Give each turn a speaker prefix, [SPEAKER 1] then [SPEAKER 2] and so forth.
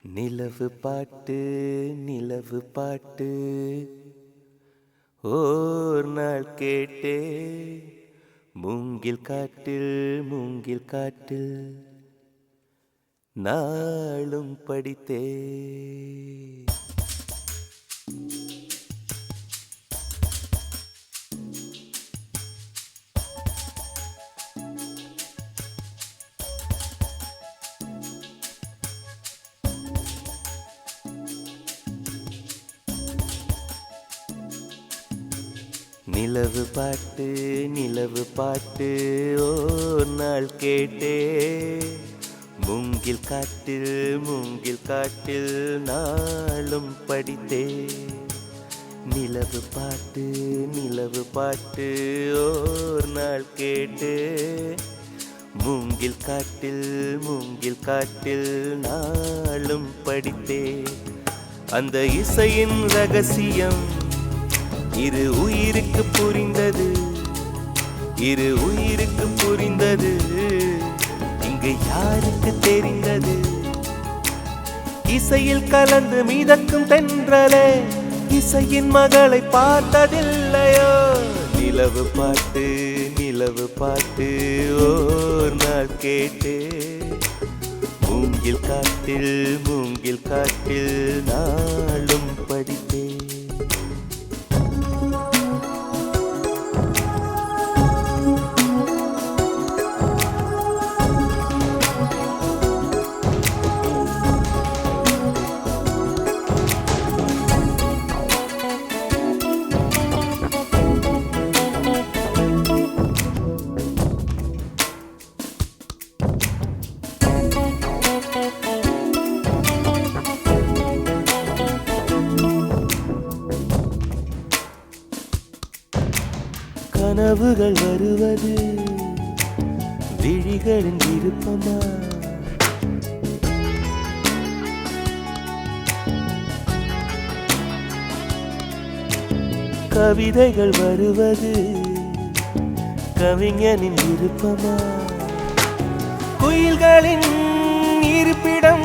[SPEAKER 1] நிலவு பாட்டு நிலவு பாட்டு ஓர் நாள் கேட்டே மூங்கில் காட்டில் நாளும் படித்தே நிலவு பாட்டு ஓர் நாள் கேட்டே மூங்கில் காட்டில் நாளும் படித்தே நிலவு பாட்டு ஓர் நாள் கேட்டே மூங்கில் காட்டில் நாளும் படித்தே அந்த இசையின் ரகசியம் இரு உயிருக்கு புரிந்தது இங்கு யாருக்கு தெரிந்தது இசையில் கலந்து மிதக்கும் தென்றலே இசையின் மகளை பார்த்ததில்லையோ நிலவு பாட்டு ஓர் நாள் கேட்டே மூங்கில் காட்டில் நாளும் படித்தே கனவுகள் வருவது விழிகளின் விருப்பமா கவிதைகள் வருவது கவிஞனின் விருப்பமா குயில்களின் இருப்பிடம்